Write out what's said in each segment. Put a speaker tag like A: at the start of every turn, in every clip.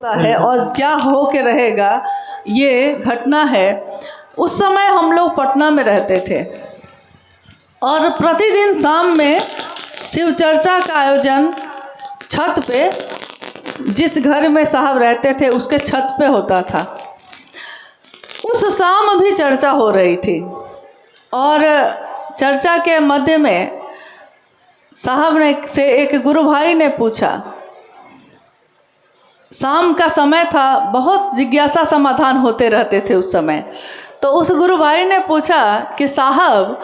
A: है और क्या हो के रहेगा, ये घटना है। उस समय हम लोग पटना में रहते थे और प्रतिदिन शाम में शिव चर्चा का आयोजन छत पे, जिस घर में साहब रहते थे उसके छत पे होता था। उस शाम भी चर्चा हो रही थी और चर्चा के मध्य में साहब ने से एक गुरु भाई ने पूछा, शाम का समय था, बहुत जिज्ञासा समाधान होते रहते थे उस समय। तो उस गुरु भाई ने पूछा कि साहब,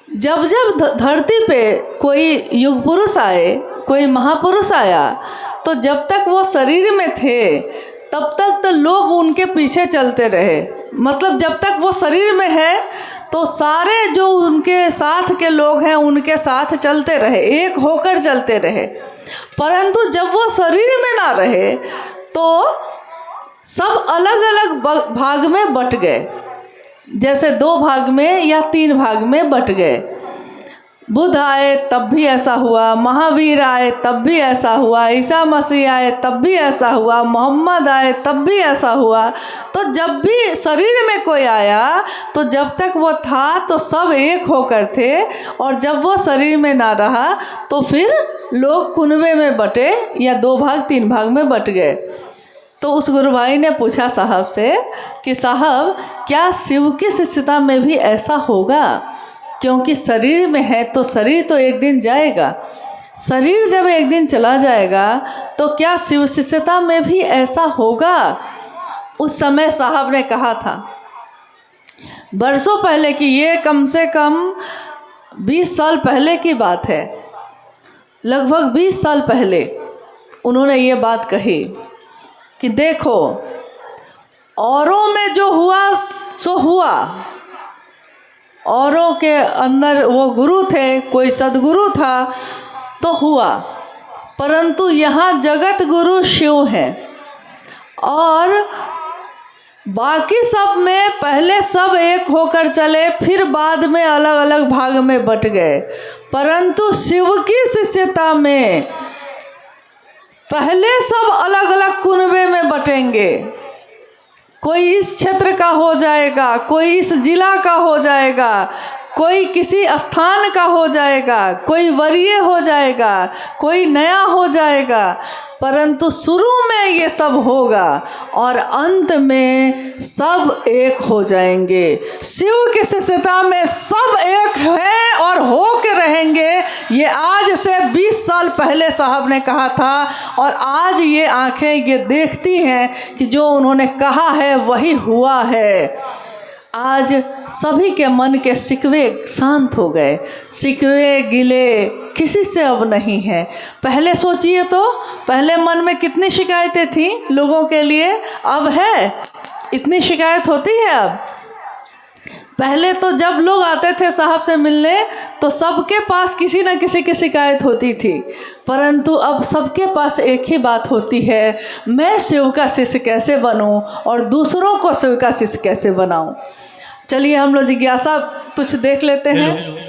A: जब जब धरती पे कोई युग पुरुष आए, कोई महापुरुष आया, तो जब तक वो शरीर में थे तब तक तो लोग उनके पीछे चलते रहे। मतलब जब तक वो शरीर में है तो सारे जो उनके साथ के लोग हैं उनके साथ चलते रहे, एक होकर चलते रहे। परंतु जब वो शरीर में ना रहे तो सब अलग अलग भाग में बट गए, जैसे 2 भाग में या 3 भाग में बट गए। बुद्ध आए तब भी ऐसा हुआ, महावीर आए तब भी ऐसा हुआ, ईसा मसीह आए तब भी ऐसा हुआ, मोहम्मद आए तब भी ऐसा हुआ। तो जब भी शरीर में कोई आया तो जब तक वो था तो सब एक होकर थे, और जब वो शरीर में ना रहा तो फिर लोग कुनबे में बटे या 2 भाग 3 भाग में बट गए। तो उस गुरु भाई ने पूछा साहब से कि साहब, क्या शिव की शिष्यता में भी ऐसा होगा? क्योंकि शरीर में है तो शरीर तो एक दिन जाएगा, शरीर जब एक दिन चला जाएगा तो क्या शिव शिष्यता में भी ऐसा होगा? उस समय साहब ने कहा था, बरसों पहले की, ये कम से कम 20 साल पहले की बात है, लगभग 20 साल पहले उन्होंने ये बात कही कि देखो, औरों में जो हुआ सो हुआ, औरों के अंदर वो गुरु थे, कोई सदगुरु था तो हुआ, परंतु यहाँ जगत गुरु शिव है। और बाकी सब में पहले सब एक होकर चले, फिर बाद में अलग अलग भाग में बट गए। परंतु शिव की शिष्यता में पहले सब अलग अलग कुनबे में बटेंगे। कोई इस क्षेत्र का हो जाएगा, कोई इस जिला का हो जाएगा, कोई किसी स्थान का हो जाएगा, कोई वरीय हो जाएगा, कोई नया हो जाएगा। परंतु शुरू में ये सब होगा और अंत में सब एक हो जाएंगे। शिव की शिष्यता में सब एक है और हो के रहेंगे। ये आज से 20 साल पहले साहब ने कहा था और आज ये आंखें ये देखती हैं कि जो उन्होंने कहा है वही हुआ है। आज सभी के मन के शिकवे शांत हो गए, शिकवे गिले किसी से अब नहीं है। पहले सोचिए तो, पहले मन में कितनी शिकायतें थी लोगों के लिए, अब है इतनी शिकायत होती है अब? पहले तो जब लोग आते थे साहब से मिलने तो सबके पास किसी न किसी की शिकायत होती थी, परंतु अब सबके पास एक ही बात होती है, मैं शिव का शिष्य कैसे बनूं और दूसरों को शिव का शिष्य कैसे बनाऊं। चलिए हम लोग जिज्ञासा कुछ देख लेते हैं।